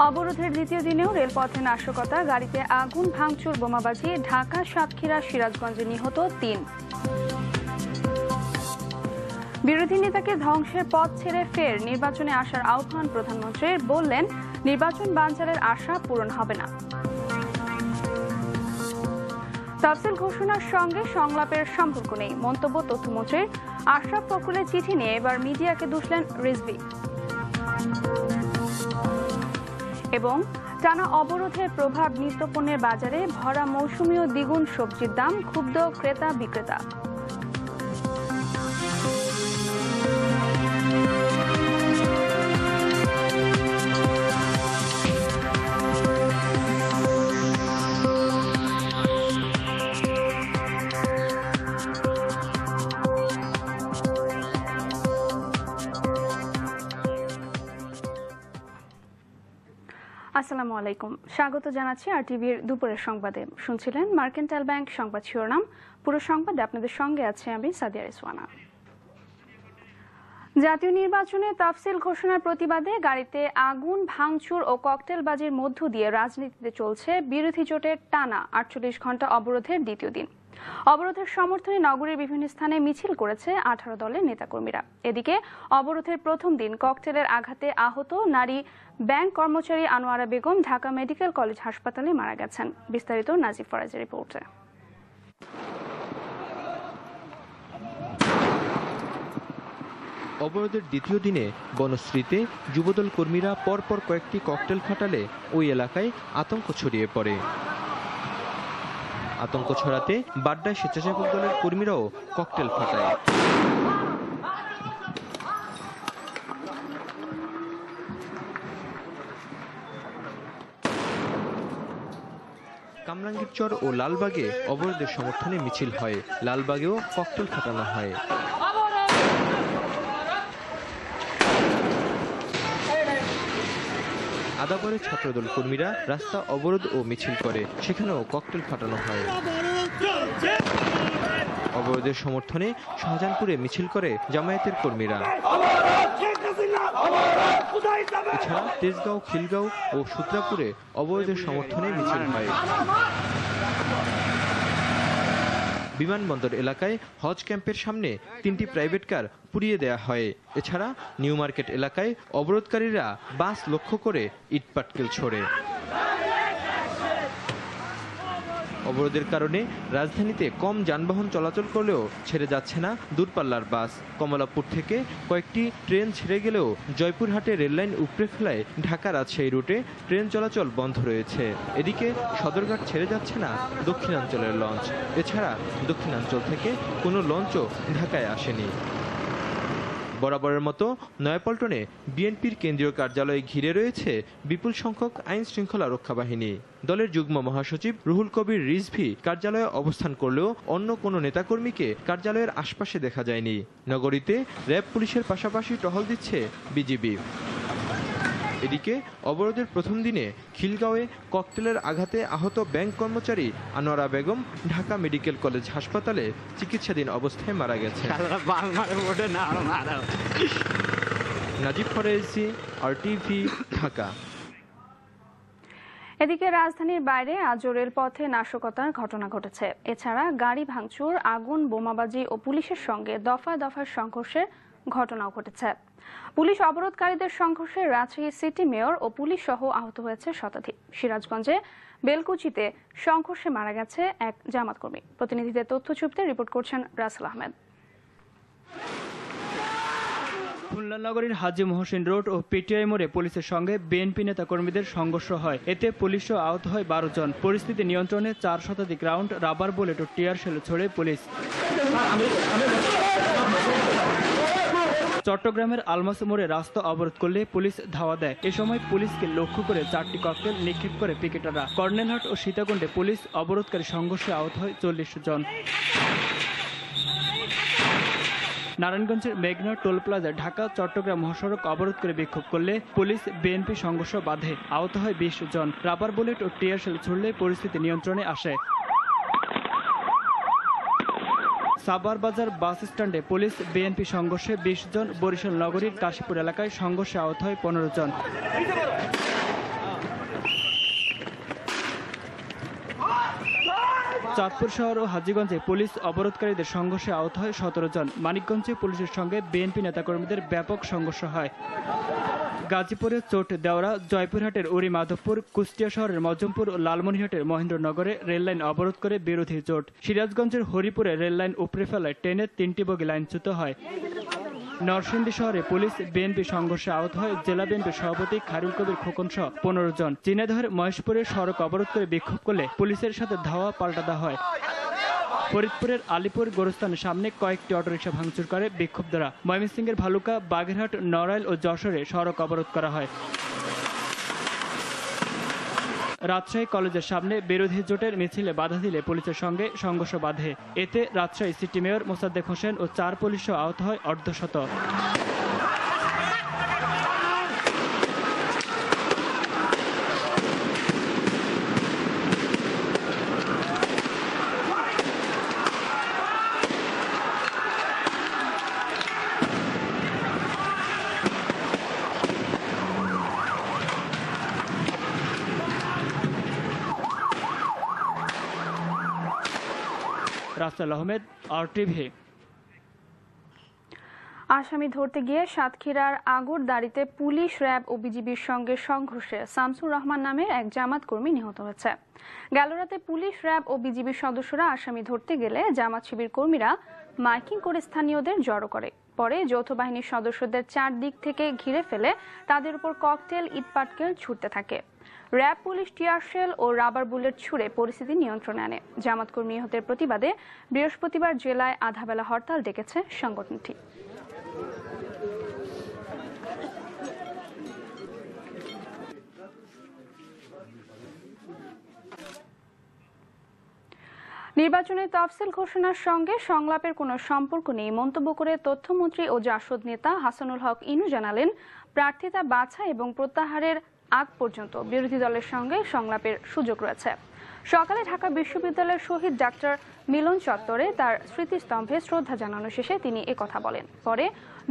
অবরোধের দ্বিতীয় দিনেও রেলপথে নাশকতা, গাড়িতে আগুন, ভাঙচুর, বোমাবাজি। ঢাকা, সাতক্ষীরা, সিরাজগঞ্জে নিহত ৩। বিরোধী নেতাকে ধ্বংসের পথ ছেড়ে ফের নির্বাচনে আসার আহ্বান প্রধানমন্ত্রীর। বললেন, নির্বাচন বানচালের আশা পূরণ হবে না। তাফসিল ঘোষণার সঙ্গে সংলাপের সম্পর্ক নেই মন্তব্য তথ্যমন্ত্রীর। আশরাফ ফখরুলের চিঠি নিয়ে এবার মিডিয়াকে দুষলেন রিজভী। এবং টানা অবরোধের প্রভাব নিত্যপণ্যের বাজারে, ভরা মৌসুমী ও দ্বিগুণ সবজির দাম, ক্ষুব্ধ ক্রেতা বিক্রেতা। আসসালামু আলাইকুম, স্বাগত জানাচ্ছি RTVর দুপুরের সংবাদে। শুনছিলেন মার্কেন্টাইল ব্যাংক সংবাদ শিরোনাম। পুরো সংবাদে আপনাদের সঙ্গে আছে আমি সাদিয়া রিসওয়ানা। জাতীয় নির্বাচনে তাফসিল ঘোষণার প্রতিবাদে গাড়িতে আগুন, ভাঙচুর ও ককটেলবাজির মধ্য দিয়ে রাজনীতিতে চলছে বিরোধী জোটের টানা 48 ঘণ্টা অবরোধের দ্বিতীয় দিন। অবরোধের সমর্থনে নগরীর বিভিন্ন স্থানে মিছিল করেছে 18 দলের নেতাকর্মীরা। এদিকে অবরোধের প্রথম দিন ককটেলের আঘাতে আহত নারী ব্যাংক কর্মচারী আনোয়ারা বেগম ঢাকা মেডিকেল কলেজ হাসপাতালে মারা গেছেন। বিস্তারিত নাজিব ফরাজের রিপোর্টে। অবরোধের দ্বিতীয় দিনে বনশ্রীতে যুবদল কর্মীরা পরপর কয়েকটি ককটেল ফাটালে ওই এলাকায় আতঙ্ক ছড়িয়ে পড়ে। আতঙ্ক ছড়াতে বাড্ডায় স্বেচ্ছাসেবক দলের কর্মীরাও ককটেল ফাটায়। কামরাঙ্গীরচর ও লালবাগে অবরোধের সমর্থনে মিছিল হয়। লালবাগেও ককটেল ফাটানো হয়। আদাবরে ছাত্রদল কর্মীরা রাস্তা অবরোধ ও মিছিল করে, সেখানেও ককটেল ফাটানো হয়। অবরোধের সমর্থনে শাহজাহানপুরে মিছিল করে জামায়াতের কর্মীরা। এছাড়া তেজগাঁও, খিলগাঁও ও সূত্রাপুরে অবরোধের সমর্থনে মিছিল হয়। বিমানবন্দর এলাকায় হজ ক্যাম্পের সামনে 3টি প্রাইভেট কার পুড়িয়ে দেয়া হয়। এছাড়া নিউ মার্কেট এলাকায় অবরোধকারীরা বাস লক্ষ্য করে ইটপাটকেল ছোড়ে। অবরোধের কারণে রাজধানীতে কম যানবাহন চলাচল করলেও ছেড়ে যাচ্ছে না দূরপাল্লার বাস। কমলাপুর থেকে কয়েকটি ট্রেন ছেড়ে গেলেও জয়পুরহাটে রেললাইন উপড়ে ফেলায় ঢাকা রাজশাহী রুটে ট্রেন চলাচল বন্ধ রয়েছে। এদিকে সদরঘাট ছেড়ে যাচ্ছে না দক্ষিণাঞ্চলের লঞ্চ। এছাড়া দক্ষিণাঞ্চল থেকে কোনো লঞ্চও ঢাকায় আসেনি। বরাবরের মতো নয়াপল্টনে বিএনপির কেন্দ্রীয় কার্যালয়ে ঘিরে রয়েছে বিপুল সংখ্যক আইন শৃঙ্খলা রক্ষা বাহিনী। দলের যুগ্ম মহাসচিব রুহুল কবির রিজভী কার্যালয়ে অবস্থান করলেও অন্য কোনো নেতাকর্মীকে কার্যালয়ের আশপাশে দেখা যায়নি। নগরীতে র্যাব, পুলিশের পাশাপাশি টহল দিচ্ছে বিজিবি। এদিকে অবরোধের প্রথম দিনে খিলগাঁওয়ে ককটেলের আঘাতে আহত ব্যাংক কর্মচারী আনোয়ারা বেগম ঢাকা মেডিকেল কলেজ হাসপাতালে চিকিৎসাধীন অবস্থায় মারা গেছে। নাজিব ফরাজি, RTV, ঢাকা। এদিকে রাজধানীর বাইরে আজও রেলপথে নাশকতার ঘটনা ঘটেছে। এছাড়া গাড়ি ভাঙচুর, আগুন, বোমাবাজি ও পুলিশের সঙ্গে দফায় দফায় সংঘর্ষের ঘটনাও ঘটেছে। পুলিশ অবরোধকারীদের সংঘর্ষে রাজশাহী সিটি মেয়র ও পুলিশ সহ আহত হয়েছে শতাধিক। সিরাজগঞ্জে বেলকুচিতে সংঘর্ষে মারা গেছে এক জামাত কর্মী। প্রতিনিধিদের তথ্যচিত্রে রিপোর্ট করছেন রাসেল আহমেদ। খুলনা নগরীর হাজী মহসিন রোড ও পিটিআই মোড়ে পুলিশের সঙ্গে বিএনপি নেতা কর্মীদের সংঘর্ষ হয়। এতে পুলিশও আহত হয় 12 জন। পরিস্থিতি নিয়ন্ত্রণে 4 শতাধিক রাউন্ড রাবার বুলেট ও টিয়ার শেল ছোড়ে পুলিশ। চট্টগ্রামের আলমাস মোড়ে রাস্তা অবরোধ করলে পুলিশ ধাওয়া দেয়। এ সময় পুলিশকে লক্ষ্য করে 4টি ককটেল নিক্ষেপ করে পিকেটাররা। কর্নেলহাট ও সীতাকুণ্ডে পুলিশ অবরোধকারী সংঘর্ষে আহত হয় 40 জন। নারায়ণগঞ্জের মেঘনা টোল প্লাজায় ঢাকা চট্টগ্রাম মহাসড়ক অবরোধ করে বিক্ষোভ করলে পুলিশ বিএনপি সংঘর্ষ বাধে। আহত হয় 20 জন। রাবার বুলেট ও টিয়ার শেল ছুড়লে পরিস্থিতি নিয়ন্ত্রণে আসে। সাবার বাজার বাস স্ট্যান্ডে পুলিশ বিএনপি সংঘর্ষে 20 জন। বরিশাল নগরীর কাশীপুর এলাকায় সংঘর্ষে আহত হয় 15 জন। চাঁদপুর শহর ও হাজীগঞ্জে পুলিশ অবরোধকারীদের সংঘর্ষে আহত হয় 17 জন। মানিকগঞ্জে পুলিশের সঙ্গে বিএনপি নেতাকর্মীদের ব্যাপক সংঘর্ষ হয়। গাজীপুরে চোট দেওরা, জয়পুরহাটের উরি মাধবপুর, কুষ্টিয়া শহরের মজমপুর ও লালমনিরহাটের মহেন্দ্রনগরে রেললাইন অবরোধ করে বিরোধী জোট। সিরাজগঞ্জের হরিপুরে রেললাইন উপড়ে ফেলায় ট্রেনের 3টি বগি লাইনচ্যুত হয়। নরসিংদী শহরে পুলিশ বিএনপি সংঘর্ষে আহত হয় জেলা বিএনপির সভাপতি খায়রুল কবির খোকন সহ 15 জন। ঝিনাইদহের মহেশপুরের সড়ক অবরোধ করে বিক্ষোভ করলে পুলিশের সাথে ধাওয়া পাল্টা দেওয়া হয়। ফরিদপুরের আলীপুর গোরস্থানের সামনে কয়েকটি অটোরিকশা ভাঙচুর করে বিক্ষোভকারীরা। ময়মনসিংহের ভালুকা, বাগেরহাট, নড়াইল ও যশোরে সড়ক অবরোধ করা হয়। রাজশাহী কলেজের সামনে বিরোধী জোটের মিছিলে বাধা দিলে পুলিশের সঙ্গে সংঘর্ষ বাধে। এতে রাজশাহী সিটি মেয়র মোসাদ্দেক হোসেন ও 4 পুলিশও আহত হয় অর্ধশত। রাসেল আহমেদ, RTV। আসামি ধরতে গিয়ে সাতক্ষীরার আগরদাড়িতে পুলিশ, র্যাব ও বিজিবির সঙ্গে সংঘর্ষে শামসুর রহমান নামের এক জামাত কর্মী নিহত হয়েছে। গেল রাতে পুলিশ, র্যাব ও বিজিবির সদস্যরা আসামি ধরতে গেলে জামাত শিবির কর্মীরা মাইকিং করে স্থানীয়দের জড়ো করে। পরে যৌথ বাহিনীর সদস্যদের 4 দিক থেকে ঘিরে ফেলে তাদের উপর ককটেল, ইটপাটকেল ছুড়তে থাকে। র্যাব, পুলিশ টিয়ারশেল ও রাবার বুলেট ছুড়ে পরিস্থিতি নিয়ন্ত্রণে আনে। জামাত কর্মী নিহতের প্রতিবাদে বৃহস্পতিবার জেলায় আধাবেলা হরতাল ডেকেছে সংগঠনটি। নির্বাচনের তফসিল ঘোষণার সঙ্গে সংলাপের কোনো সম্পর্ক নেই মন্তব্য করে তথ্যমন্ত্রী ও জাসদ নেতা হাসানুল হক ইনু জানালেন, প্রার্থিতা বাছাই এবং প্রত্যাহারের আগ পর্যন্ত বিরোধী দলের সঙ্গে সংলাপের সুযোগ রয়েছে। সকালে ঢাকা বিশ্ববিদ্যালয়ের শহীদ ডাক্তার মিলন চত্বরে তার স্মৃতিস্তম্ভে শ্রদ্ধা জানানো শেষে তিনি একথা বলেন। পরে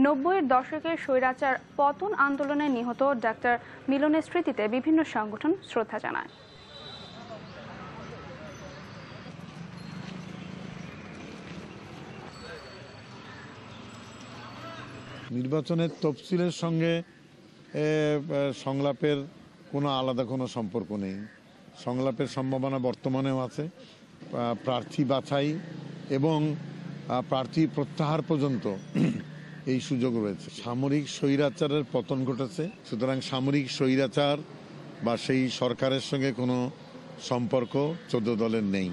90-এর দশকের স্বৈরাচার পতন আন্দোলনে নিহত ডাক্তার মিলনের স্মৃতিতে বিভিন্ন সংগঠন শ্রদ্ধা জানায়। নির্বাচনের তফসিলের সঙ্গে সংলাপের কোনো আলাদা কোনো সম্পর্ক নেই। সংলাপের সম্ভাবনা বর্তমানেও আছে। প্রার্থী বাছাই এবং প্রার্থী প্রত্যাহার পর্যন্ত এই সুযোগ রয়েছে। সামরিক স্বৈরাচারের পতন ঘটেছে, সুতরাং সামরিক স্বৈরাচার বা সেই সরকারের সঙ্গে কোনো সম্পর্ক 14 দলের নেই।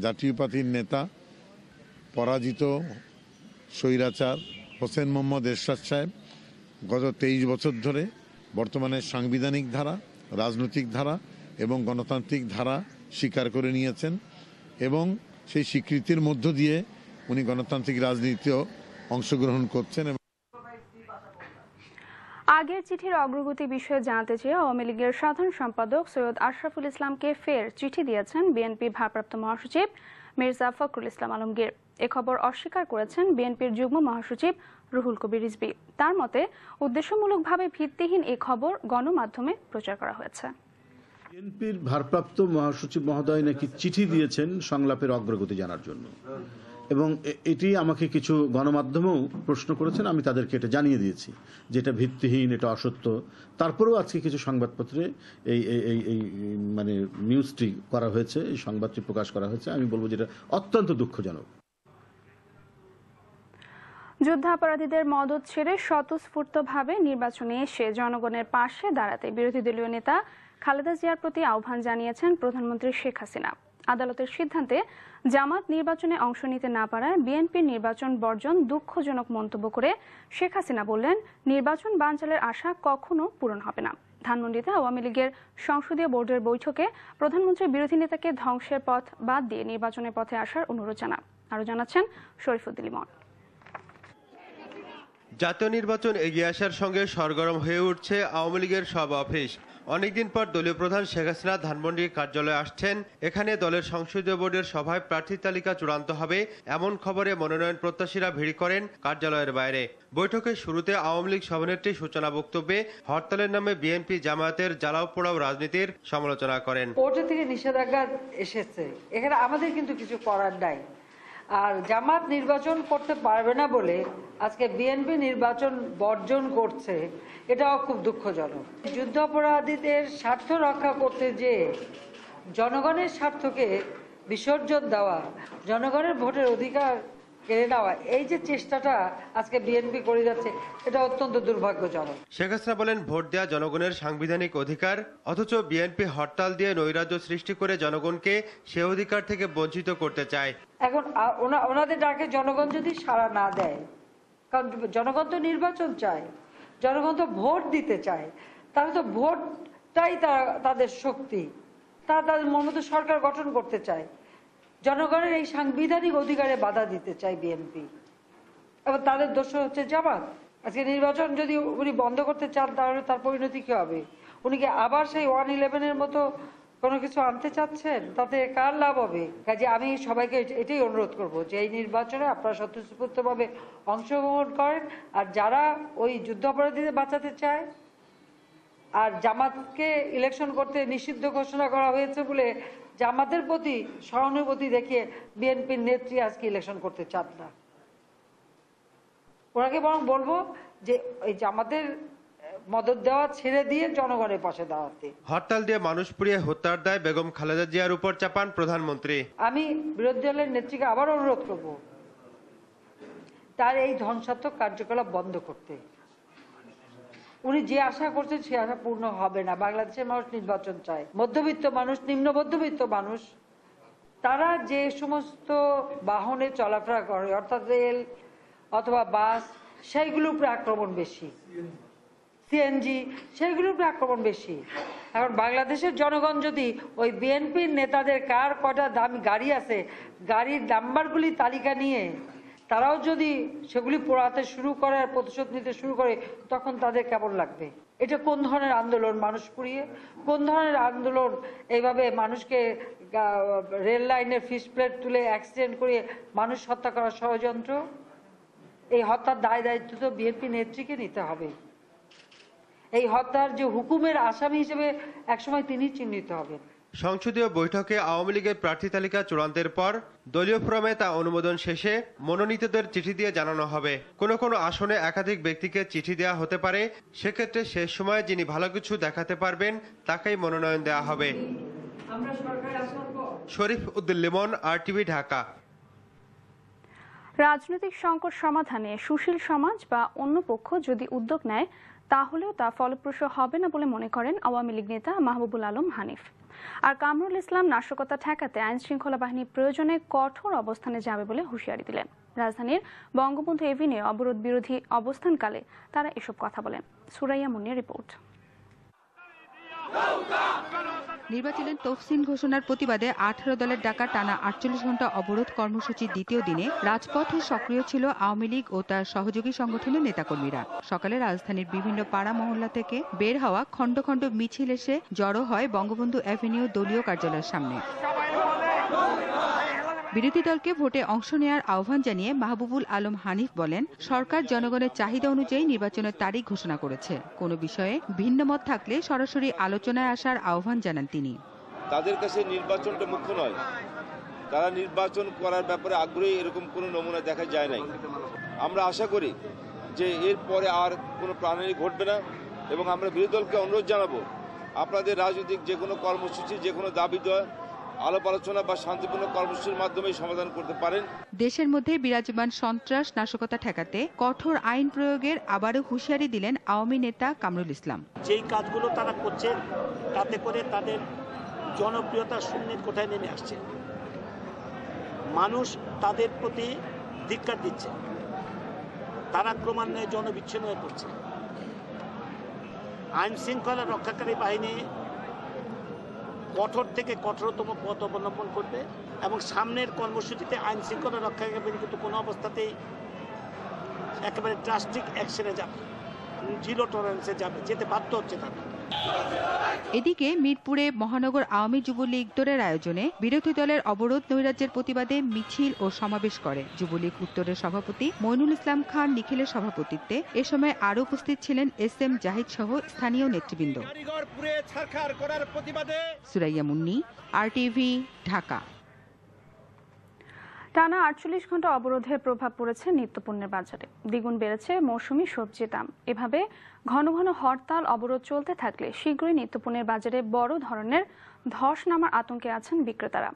জাতীয় পার্টির নেতা পরাজিত স্বৈরাচার হোসেন মোহাম্মদ এরশাদ সাহেব গত 23 বছর ধরে বর্তমানে সাংবিধানিক ধারা, রাজনৈতিক ধারা এবং গণতান্ত্রিক ধারা স্বীকার করে নিয়েছেন এবং সেই স্বীকৃতির মধ্য দিয়ে উনি গণতান্ত্রিক রাজনীতিতেও অংশগ্রহণ করছেন। আগের চিঠির অগ্রগতি বিষয়ে জানতে চেয়ে আওয়ামী লীগের সাধারণ সম্পাদক সৈয়দ আশরাফুল ইসলামকে ফের চিঠি দিয়েছেন বিএনপির ভারপ্রাপ্ত মহাসচিব মির্জা ফখরুল ইসলাম আলমগীর। এ খবর অস্বীকার করেছেন বিএনপির যুগ্ম মহাসচিব রুহুল কবির রিজভী। তার মতে, উদ্দেশ্যমূলকভাবে ভিত্তিহীন এই খবর গণমাধ্যমে প্রচার করা হয়েছে। বিএনপির ভারপ্রাপ্ত মহাসচিব মহোদয় নাকি চিঠি দিয়েছেন সংলাপের অগ্রগতি জানার জন্য, এবং এটি আমাকে কিছু গণমাধ্যমেও প্রশ্ন করেছেন। আমি তাদেরকে এটা জানিয়ে দিয়েছি যেটা ভিত্তিহীন, এটা অসত্য। তারপরেও আজকে কিছু সংবাদপত্রে এই মানে নিউজটি করা হয়েছে, এই সংবাদটি প্রকাশ করা হয়েছে। আমি বলবো যেটা অত্যন্ত দুঃখজনক। যুদ্ধাপরাধীদের মদদ ছেড়ে স্বতঃস্ফূর্তভাবে নির্বাচনে এসে জনগণের পাশে দাঁড়াতে বিরোধী দলীয় নেতা খালেদা জিয়ার প্রতি আহ্বান জানিয়েছেন প্রধানমন্ত্রী শেখ হাসিনা। আদালতের সিদ্ধান্তে জামাত নির্বাচনে অংশ নিতে না পারায় বিএনপির নির্বাচন বর্জন দুঃখজনক মন্তব্য করে শেখ হাসিনা বললেন, নির্বাচন বানচালের আশা কখনো পূরণ হবে না। ধানমন্ডিতে আওয়ামী লীগের সংসদীয় বোর্ডের বৈঠকে প্রধানমন্ত্রী বিরোধী নেতাকে ধ্বংসের পথ বাদ দিয়ে নির্বাচনের পথে আসার অনুরোধ জানান। আরও জানাচ্ছেন শরীফুদ্দিন লিমন। জাতীয় নির্বাচন এগিয়ে আসার সঙ্গে সরগরম হয়ে উঠছে আওয়ামী লীগের সব অফিস। অনেকদিন পর দলীয় প্রধান শেখ হাসিনা ধানমন্ডি কার্যালয়ে আসছেন। এখানে দলের সংসদীয় বোর্ডের সভায় প্রার্থী তালিকা চূড়ান্ত হবে এমন খবরে মনোনয়ন প্রত্যাশীরা ভিড় করেন কার্যালয়ের বাইরে। বৈঠকের শুরুতে আওয়ামী লীগ সভানেত্রী সূচনা বক্তব্যে হরতালের নামে বিএনপি জামায়াতের জ্বালাও পোড়াও রাজনীতির সমালোচনা করেন। কোর্ট থেকে নিষেধাজ্ঞা এসেছে, এখানে আমাদের কিন্তু কিছু করার নাই। আর জামাত নির্বাচন করতে পারবে না বলে আজকে বিএনপি নির্বাচন বর্জন করছে, এটাও খুব দুঃখজনক। যুদ্ধাপরাধীদের স্বার্থ রক্ষা করতে যে জনগণের স্বার্থকে বিসর্জন দেওয়া, জনগণের ভোটের অধিকার কেড়ে নেওয়া, এই যে চেষ্টাটা আজকে বিএনপি করে যাচ্ছে, এটা অত্যন্ত দুর্ভাগ্যজনক। শেখ হাসিনা বলেন, ভোট দেওয়া জনগণের সাংবিধানিক অধিকার, অথচ বিএনপি হরতাল দিয়ে নৈরাজ্য সৃষ্টি করে জনগণকে সে অধিকার থেকে বঞ্চিত করতে চায়। এখন ওনাদের ডাকে জনগণ যদি সাড়া না দেয়, কারণ জনগণ তো নির্বাচন চায়, জনগণ তো ভোট দিতে চায়, তাহলে তো ভোটটাই তাদের শক্তি, তারা তাদের মতো সরকার গঠন করতে চায়। জনগণের এই সাংবিধানিক অধিকারে বাধা দিতে চায় বিএনপি, এবং তাদের দোষ হচ্ছে জামাত। আজকে নির্বাচন যদি উনি বন্ধ করতে চান, তাহলে তার পরিণতি কি হবে? উনি কি আবার সেই 111-এর মতো কোনো কিছু আনতে চাচ্ছেন? তাতে কার লাভ হবে? কাজে আমি সবাইকে এটাই অনুরোধ করব যে এই নির্বাচনে আপনারা স্বতঃস্ফূর্তভাবে অংশগ্রহণ করেন। আর যারা ওই যুদ্ধাপরাধীদের বাঁচাতে চায় আর জামাতকে ইলেকশন করতে নিষিদ্ধ ঘোষণা করা হয়েছে বলে জামাতের প্রতি সহানুভূতি দেখিয়ে বিএনপির নেত্রী আজকে ইলেকশন করতে চান না, ওনাকে বরং বলবো যে এই জামাতের মদত দেওয়া ছেড়ে দিয়ে জনগণের পাশে দাঁড়াতে। হরতাল দিয়ে মানুষ পুড়িয়ে হত্যার দায় বেগম খালেদা জিয়ার উপর চাপান প্রধানমন্ত্রী। আমি বিরোধী দলের নেত্রীকে আবার অনুরোধ করব তার এই ধ্বংসাত্মক কার্যকলাপ বন্ধ করতে। উনি যে আশা করছেন সে আশা পূর্ণ হবে না। বাংলাদেশের মানুষ নির্বাচন চায়, মধ্যবিত্ত মানুষ, নিম্ন মধ্যবিত্ত মানুষ, তারা যে সমস্ত বাহনে চলাফেরা করে, অর্থাৎ রেল অথবা বাস, সেইগুলোর উপরে আক্রমণ বেশি, সিএনজি, সেইগুলোর উপরে আক্রমণ বেশি। এখন বাংলাদেশের জনগণ যদি ওই বিএনপির নেতাদের কার কটা দামি গাড়ি আছে, গাড়ির নাম্বারগুলি তালিকা নিয়ে তারাও যদি সেগুলি পোড়াতে শুরু করে আর প্রতিশোধ নিতে শুরু করে, তখন তাদের কেমন লাগবে? এটা কোন ধরনের আন্দোলন? মানুষ পুড়িয়ে কোন ধরনের আন্দোলন? এইভাবে মানুষকে রেল লাইনের ফিস প্লেট তুলে অ্যাক্সিডেন্ট করে মানুষ হত্যা করার ষড়যন্ত্র। এই হত্যার দায় দায়িত্ব তো বিএনপি নেত্রীকে নিতে হবে। এই হত্যার যে হুকুমের আসামি হিসেবে একসময় তিনি চিহ্নিত হবেন। সংসদীয় বৈঠকে আওয়ামী লীগের প্রার্থী তালিকা চূড়ান্তের পর দলীয় ফোরামে তা অনুমোদন শেষে মনোনীতদের চিঠি দিয়ে জানানো হবে। কোনো কোনো আসনে একাধিক ব্যক্তিকে চিঠি দেওয়া হতে পারে, সেক্ষেত্রে শেষ সময়ে যিনি ভালো কিছু দেখাতে পারবেন তাকেই মনোনয়ন দেওয়া হবে। শরীফ উদ্দিন লিমন, RTV, ঢাকা। রাজনৈতিক সংকট সমাধানে সুশীল সমাজ বা অন্য পক্ষ যদি উদ্যোগ নেয়, তাহলেও তা ফলপ্রসূ হবে না বলে মনে করেন আওয়ামী লীগ নেতা মাহবুবুল আলম হানিফ। আর কামরুল ইসলাম নাশকতা ঠেকাতে আইন শৃঙ্খলা বাহিনী প্রয়োজনে কঠোর অবস্থানে যাবে বলে হুঁশিয়ারি দিলেন। রাজধানীর বঙ্গবন্ধু এভিনিউ অবরোধ বিরোধী অবস্থানকালে তারা এসব কথা বলেন। সুরাইয়া মুন্নির রিপোর্ট। নির্বাচনের তফসিল ঘোষণার প্রতিবাদে 18 দলের ডাকা টানা 48 ঘণ্টা অবরোধ কর্মসূচির দ্বিতীয় দিনে রাজপথে সক্রিয় ছিল আওয়ামী লীগ ও তার সহযোগী সংগঠনের নেতাকর্মীরা। সকালে রাজধানীর বিভিন্ন পাড়া মহল্লা থেকে বের হওয়া খণ্ড খণ্ড মিছিল এসে জড়ো হয় বঙ্গবন্ধু এভিনিউ দলীয় কার্যালয়ের সামনে। বিরোধী দলকে ভোটে অংশ নেওয়ার আহ্বান জানিয়ে মাহবুবুল আলম হানিফ বলেন, সরকার জনগণের চাহিদা অনুযায়ী নির্বাচনের তারিখ ঘোষণা করেছে। কোনো বিষয়ে ভিন্ন মত থাকলে সরাসরি আলোচনায় আসার আহ্বান জানান তিনি। তাদের কাছে নির্বাচনটা মুখ্য নয়, তারা নির্বাচন করার ব্যাপারে আগ্রহী এরকম কোনো নমুনা দেখা যায় নাই। আমরা আশা করি যে এরপরে আর কোনো প্রাণহানি ঘটবে না, এবং আমরা বিরোধী দলকে অনুরোধ জানাবো, আপনাদের রাজনৈতিক যে কোনো কর্মসূচি, যে কোনো দাবি দেওয়া আলাপ আলোচনা বা শান্তিপূর্ণ কর্মসূচির মাধ্যমে সমাধান করতে পারেন। দেশের মধ্যে বিরাজমান সন্ত্রাস নাশকতা ঠেকাতে কঠোর আইন প্রয়োগের আবারও হুঁশিয়ারি দিলেন আওয়ামী নেতা কামরুল ইসলাম। যেই কাজগুলো তারা করছে তাতে করে তাদের জনপ্রিয়তা শূন্যের কোঠায় নেমে আসছে, মানুষ তাদের প্রতি ধিক্কার দিচ্ছে, তারা ক্রমান্বয়ে জনবিচ্ছিন্ন হয়ে পড়ছে। আইন শৃঙ্খলা রক্ষাকারী বাহিনী কঠোর থেকে কঠোরতম পথ অবলম্বন করবে, এবং সামনের কর্মসূচিতে আইন শৃঙ্খলা রক্ষাকারী বাহিনী কিন্তু কোনো অবস্থাতেই একেবারে ড্রাস্টিক অ্যাকশনে যাবে, জিরো টলারেন্সে যাবে, যেতে বাধ্য হচ্ছে তারা। এদিকে মিরপুরে মহানগর আওয়ামী যুবলীগ উত্তরের আয়োজনে বিরোধী দলের অবরোধ নৈরাজ্যের প্রতিবাদে মিছিল ও সমাবেশ করে যুবলীগ উত্তরের সভাপতি মইনুল ইসলাম খান নিখিলের সভাপতিত্বে। এ সময় আরও উপস্থিত ছিলেন SM জাহিদ সহ স্থানীয় নেতৃবৃন্দ। সুরাইয়া মুন্নি, RTV, ঢাকা। টানা 48 ঘন্টা অবরোধের প্রভাব পড়েছে নিত্যপণ্যের বাজারে। দ্বিগুণ বেড়েছে মৌসুমি সবজির দাম। এভাবে ঘন ঘন হরতাল অবরোধ চলতে থাকলে শীঘ্রই নিত্যপণ্যের বাজারে বড় ধরনের ধস নামার আতঙ্কে আছেন বিক্রেতারা।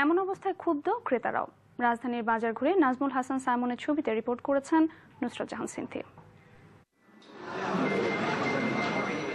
এমন অবস্থায় ক্ষুব্ধ ক্রেতারাও। রাজধানীর বাজার ঘুরে নাজমুল হাসান সাইমনের ছবিতে রিপোর্ট করেছেন নুসরাত জাহান সিনথি।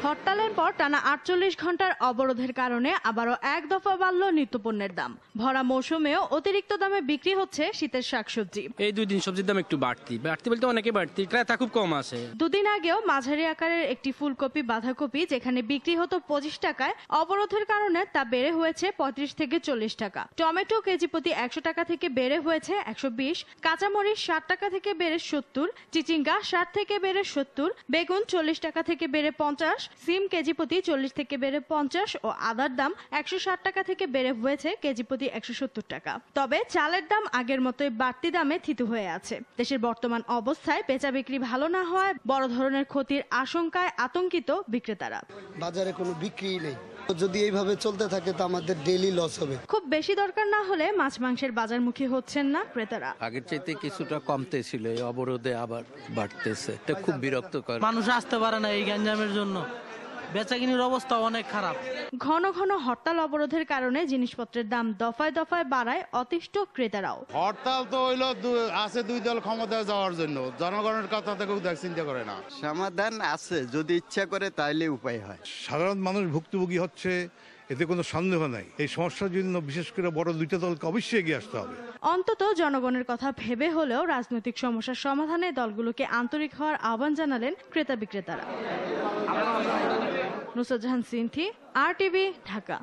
হরতালের পর টানা 48 ঘন্টার অবরোধের কারণে আবারও এক দফা বাড়ল নিত্যপণ্যের দাম। ভরা মৌসুমেও অতিরিক্ত দামে বিক্রি হচ্ছে শীতের শাকসবজি। এই 2 দিন সবজির দাম একটু বাড়তি বলতে অনেকে বাড়তি, ক্রেতা খুব কম আছে। 2 দিন আগেও মাঝারি আকারের একটি ফুলকপি বাঁধাকপি যেখানে বিক্রি হতো 25 টাকায়, অবরোধের কারণে তা বেড়ে হয়েছে 35 থেকে 40 টাকা। টমেটো কেজি প্রতি 100 টাকা থেকে বেড়ে হয়েছে 120, কাঁচামরিচ 60 টাকা থেকে বেড়ে 70, চিচিঙ্গা 60 থেকে বেড়ে 70, বেগুন 40 টাকা থেকে বেড়ে 50, সিম কেজি প্রতি 40 থেকে বেড়ে 50 ও আদার দাম 160 টাকা থেকে বেড়ে হয়েছে কেজি প্রতি 170 টাকা। তবে চালের দাম আগের মতোই বাড়তি দামে থিতু হয়ে আছে। দেশের বর্তমান অবস্থায় বেচা বিক্রি ভালো না হওয়ায় বড় ধরনের ক্ষতির আশঙ্কায় আতঙ্কিত বিক্রেতারা। বাজারে কোনো বিক্রি নেই, যদি এইভাবে চলতে থাকে তো আমাদের ডেইলি লস হবে। খুব বেশি দরকার না হলে মাছ মাংসের বাজারমুখী হচ্ছেন না ক্রেতারা। আগের চাইতে কিছুটা কমতে ছিল, এই অবরোধে আবার বাড়তেছে। এটা খুব বিরক্তকর। মানুষ আসতে পারে না এই গ্যাঞ্জামের জন্য, বেচাকিনির অবস্থা অনেক খারাপ। ঘন ঘন হরতাল অবরোধের কারণে জিনিসপত্রের দাম দফায় দফায় বাড়ায় অতিষ্ঠ ক্রেতারাও। হরতাল তো হইলো আছে 2 দল ক্ষমতায় যাওয়ার জন্য, জনগণের কথা তো কেউ চিন্তা করে না। সমাধান আছে, যদি ইচ্ছা করে তাইলে উপায় হয়। সাধারণ মানুষ ভুক্তভোগী হচ্ছে, এতে কোনো সন্দেহ নাই। এই সমস্যার জন্য বিশেষ করে বড় 2টা দলকে অবশ্যই এগিয়ে আসতে হবে। অন্তত জনগণের কথা ভেবে হলেও রাজনৈতিক সমস্যার সমাধানে দলগুলোকে আন্তরিক হওয়ার আহ্বান জানালেন ক্রেতা বিক্রেতারা। নুসরাত জাহান সিনথি, RTV, ঢাকা।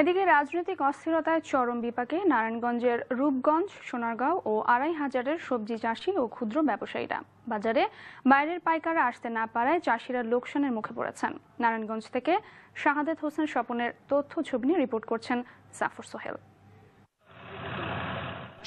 এদিকে রাজনৈতিক অস্থিরতায় চরম বিপাকে নারায়ণগঞ্জের রূপগঞ্জ, সোনারগাঁও ও 2500-এর সবজি চাষি ও ক্ষুদ্র ব্যবসায়ীরা। বাজারে বাইরের পাইকাররা আসতে না পারায় চাষিরা লোকসানের মুখে পড়েছেন। নারায়ণগঞ্জ থেকে শাহাদাত হোসেন স্বপনের তথ্য ছবি নিয়ে রিপোর্ট করছেন জাফর সোহেল।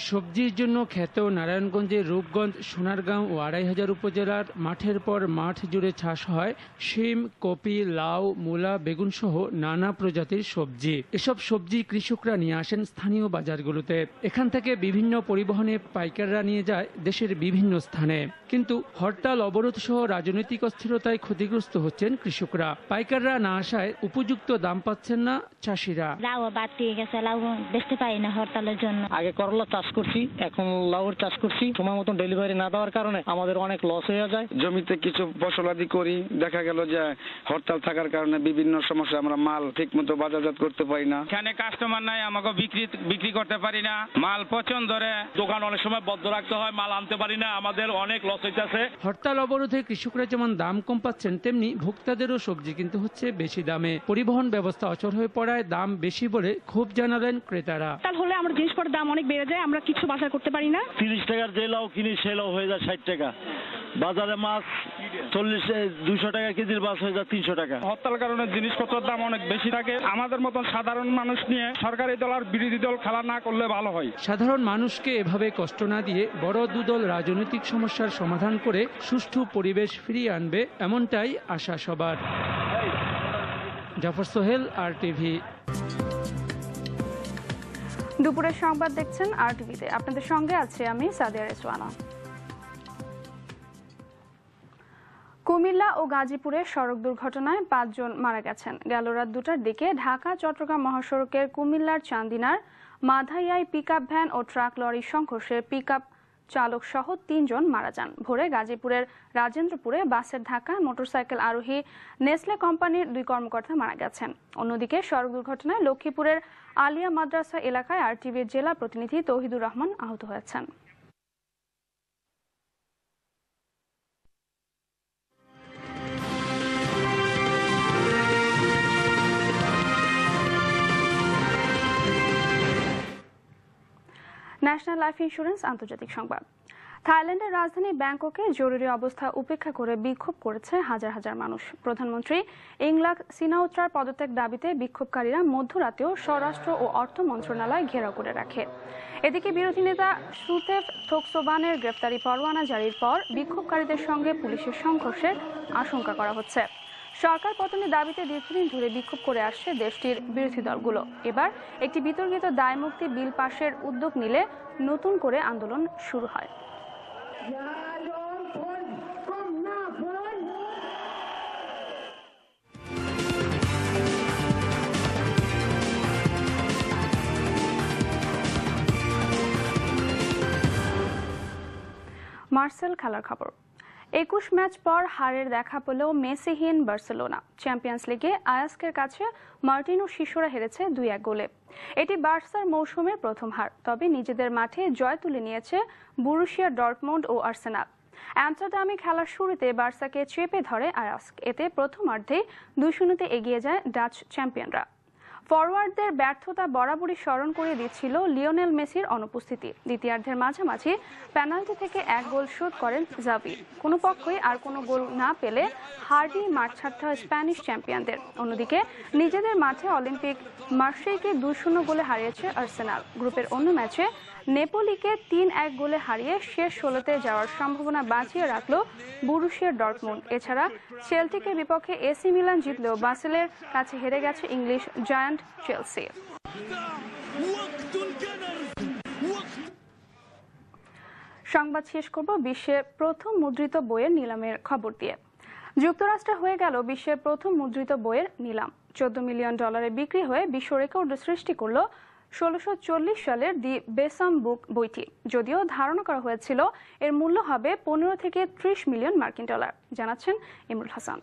সবজির জন্য খ্যাত নারায়ণগঞ্জের রূপগঞ্জ, সোনারগাঁও ও 2500 উপজেলার মাঠের পর মাঠ জুড়ে চাষ হয় শিম, কপি, লাউ, মূলা, বেগুন সহ নানা প্রজাতির সবজি। এসব সবজি কৃষকরা নিয়ে আসেন স্থানীয় বাজারগুলোতে। এখান থেকে বিভিন্ন পরিবহনে পাইকাররা নিয়ে যায় দেশের বিভিন্ন স্থানে। কিন্তু হরতাল অবরোধ সহ রাজনৈতিক অস্থিরতায় ক্ষতিগ্রস্ত হচ্ছেন কৃষকরা। পাইকাররা না আসায় উপযুক্ত দাম পাচ্ছেন না চাষিরা। লাউ বাড়তি গেছে, লাউ বেচতে পারি না হরতালের জন্য। আগে করলা চাষ করছি, এখন লাউর চাষ করছি। সময় মতন ডেলিভারি না দেওয়ার কারণে আমাদের অনেক লস হয়ে যায়। জমিতে কিছু ফসলাদি করি, দেখা গেল যে হরতাল থাকার কারণে বিভিন্ন সমস্যা, আমরা মাল ঠিক মতো বাজারজাত করতে পারি না। এখানে কাস্টমার নাই, আমাকে বিক্রি করতে পারি না। মাল পছন্দ ধরে, দোকান অনেক সময় বন্ধ রাখতে হয়, মাল আনতে পারি না, আমাদের অনেক লস হইতেছে। হরতাল অবরোধে কৃষকরা যেমন দাম কম পাচ্ছেন, তেমনি ভোক্তাদেরও সবজি কিনতে হচ্ছে বেশি দামে। পরিবহন ব্যবস্থা অচল হয়ে পড়ায় দাম বেশি বলে ক্ষোভ জানালেন ক্রেতারা। হরতাল হলে আমরা জিনিসপত্রের দাম অনেক বেড়ে যায়, আমরা কিছু বাজার করতে পারি না। 30 টাকার যে লাউ কিনি সে লাউ হয়ে যায় 60 টাকা। বাজারে মাছ 200 টাকা কেজির মাছ হয়ে যায় 300 টাকা। হরতাল কারণে জিনিসপত্রের দাম অনেক বেশি থাকে। আমাদের মতন সাধারণ মানুষ নিয়ে সরকারি দল আর বিরোধী দল খেলা না করলে ভালো হয়। সাধারণ মানুষকে এভাবে কষ্ট না দিয়ে বড় 2 দল রাজনৈতিক সমস্যার সমাধান করে সুষ্ঠু পরিবেশ ফিরিয়ে আনবে, এমনটাই আশা সবার। জাফর সোহেল, RTV। দুপুরের সংবাদ দেখছেন RTVতে। আপনাদের সঙ্গে আছে আমি সাদিয়া রেজওয়ানা। কুমিল্লা ও গাজীপুরে সড়ক দুর্ঘটনায় 5 জন মারা গেছেন। গেল রাত 2টার দিকে ঢাকা চট্টগ্রাম মহাসড়কের কুমিল্লার চান্দিনার মাধাইয়ায় পিকআপ ভ্যান ও ট্রাক লরির সংঘর্ষে পিকআপ চালক সহ 3 জন মারা যান। ভোরে গাজীপুরের রাজেন্দ্রপুরে বাসের ধাক্কায় মোটরসাইকেল আরোহী নেসলে কোম্পানির 2 কর্মকর্তা মারা গেছেন। অন্যদিকে সড়ক দুর্ঘটনায় লক্ষ্মীপুরের আলিয়া মাদ্রাসা এলাকায় RTVর জেলা প্রতিনিধি তৌহিদুর রহমান আহত হয়েছেন। ন্যাশনাল লাইফ ইন্স্যুরেন্স আন্তর্জাতিক সংবাদ। থাইল্যান্ডের রাজধানী ব্যাংককে জরুরি অবস্থা উপেক্ষা করে বিক্ষোভ করেছে হাজার হাজার মানুষ। প্রধানমন্ত্রী ইংলাক সিনাউত্রার পদত্যাগ দাবিতে বিক্ষোভকারীরা মধ্যরাতেও স্বরাষ্ট্র ও অর্থ মন্ত্রণালয় ঘেরাও করে রাখে। এদিকে বিরোধী নেতা সুতেফ থোকসোবানের গ্রেফতারি পরোয়ানা জারির পর বিক্ষোভকারীদের সঙ্গে পুলিশের সংঘর্ষের আশঙ্কা করা হচ্ছে। সরকার পতনের দাবিতে দীর্ঘদিন ধরে বিক্ষোভ করে আসছে দেশটির বিরোধী দলগুলো। এবার একটি বিতর্কিত দায়মুক্তি বিল পাশের উদ্যোগ নিলে নতুন করে আন্দোলন শুরু হয়। মার্সেল খেলার খবর। 21 ম্যাচ পর হারের দেখা পেলেও মেসিহীন বার্সেলোনা। চ্যাম্পিয়ন্স লিগে আয়াস্কের কাছে মার্টিনো শিশুরা হেরেছে 2-1 গোলে। এটি বার্সার মৌসুমের প্রথম হার। তবে নিজেদের মাঠে জয় তুলে নিয়েছে বরুসিয়া ডর্টমুন্ড ও আর্সেনাল। অ্যামস্টারডামে খেলার শুরুতে বার্সাকে চেপে ধরে আয়াস্ক। এতে প্রথমার্ধেই 2-0 এগিয়ে যায় ডাচ চ্যাম্পিয়নরা। ফরওয়ার্ডদের ব্যর্থতা বরাবরই স্মরণ করিয়ে দিচ্ছিল লিওনেল মেসির অনুপস্থিতি। দ্বিতীয়ার্ধের মাঝামাঝি পেনাল্টি থেকে 1 গোল শোধ করেন জাভি। কোনো পক্ষই আর কোনো গোল না পেলে হারটি মাঠ ছাড়তে হয় স্প্যানিশ চ্যাম্পিয়নদের। অন্যদিকে নিজেদের মাঠে অলিম্পিক মার্সেইকে 2-0 গোলে হারিয়েছে আর্সেনাল। গ্রুপের অন্য ম্যাচে নেপোলিকে 3-1 গোলে হারিয়ে শেষ 16তে যাওয়ার সম্ভাবনা বাঁচিয়ে রাখল বরুসিয়া ডর্টমুন্ড। এছাড়া সেল্টিকের বিপক্ষে এসি মিলান জিতলেও বাসেলের কাছে হেরে গেছে ইংলিশ জায়ান্ট চেলসি। সংবাদ শেষ করব বিশ্বের প্রথম মুদ্রিত বইয়ের নিলামের খবর দিয়ে। যুক্তরাষ্ট্রে হয়ে গেল বিশ্বের প্রথম মুদ্রিত বইয়ের নিলাম। $14 মিলিয়ন বিক্রি হয়ে বিশ্ব রেকর্ড সৃষ্টি করল 1640 সালের দি বেসাম বুক বইটি। যদিও ধারণা করা হয়েছিল এর মূল্য হবে 15 থেকে 30 মিলিয়ন মার্কিন ডলার। জানাচ্ছেন ইমরুল হাসান।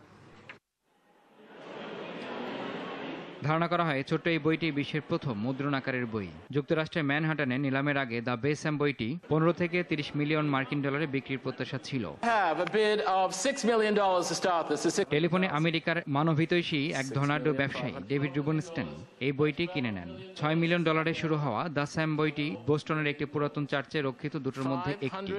ধারণা করা হয় ছোট্ট এই বইটি বিশ্বের প্রথম মুদ্রণ আকারের বই। যুক্তরাষ্ট্রের ম্যানহাটনে নিলামের আগে দ্য বেসাম বইটি 15 থেকে 30 মিলিয়ন মার্কিন ডলারে বিক্রির প্রত্যাশা ছিল। টেলিফোনে আমেরিকার মানবহিতৈষী এক ধনাঢ্য ব্যবসায়ী ডেভিড রুবেনস্টেন এই বইটি কিনে নেন। $6 মিলিয়ন শুরু হওয়া দ্য স্যাম বইটি বোস্টনের একটি পুরাতন চার্চে রক্ষিত দুটোর মধ্যে একটি।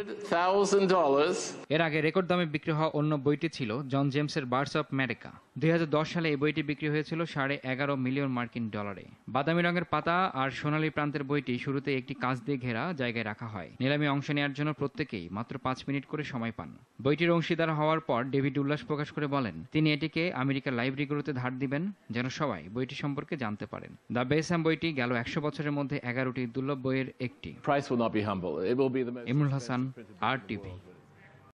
এর আগে রেকর্ড দামে বিক্রি হওয়া অন্য বইটি ছিল জন জেমসের বার্ডস অফ আমেরিকা। 2010 সালে এই বইটি বিক্রি হয়েছিল $11.5 মিলিয়ন মার্কিন ডলারে। বাদামি রঙের পাতা আর সোনালী প্রান্তের বইটি শুরুতে একটি কাঁচ দিয়ে ঘেরা জায়গায় রাখা হয়। নিলামে অংশ নেওয়ার জন্য প্রত্যেকেই মাত্র 5 মিনিট করে সময় পান। বইটির অংশীদার হওয়ার পর ডেভিড উল্লাস প্রকাশ করে বলেন তিনি এটিকে আমেরিকার লাইব্রেরিগুলোতে ধার দিবেন যেন সবাই বইটি সম্পর্কে জানতে পারেন। দ্য বেসাম বইটি গেল 100 বছরের মধ্যে 11টি দুর্লভ বইয়ের একটি। ইমরুল হাসান, RTV।